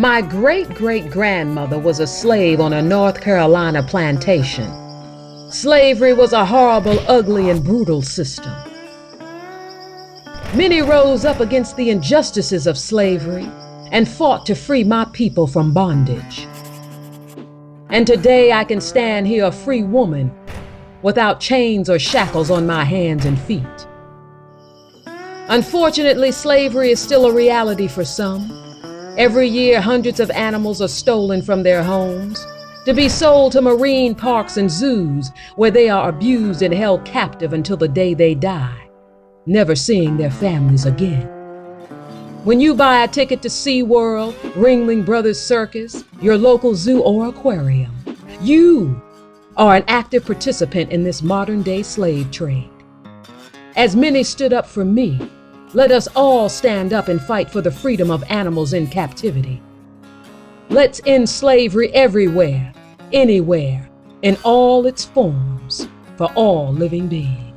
My great-great-grandmother was a slave on a North Carolina plantation. Slavery was a horrible, ugly, and brutal system. Many rose up against the injustices of slavery and fought to free my people from bondage. And today I can stand here a free woman without chains or shackles on my hands and feet. Unfortunately, slavery is still a reality for some. Every year, hundreds of animals are stolen from their homes to be sold to marine parks and zoos where they are abused and held captive until the day they die, never seeing their families again. When you buy a ticket to SeaWorld, Ringling Brothers Circus, your local zoo or aquarium, you are an active participant in this modern-day slave trade. As many stood up for me, let us all stand up and fight for the freedom of animals in captivity. Let's end slavery everywhere, anywhere, in all its forms, for all living beings.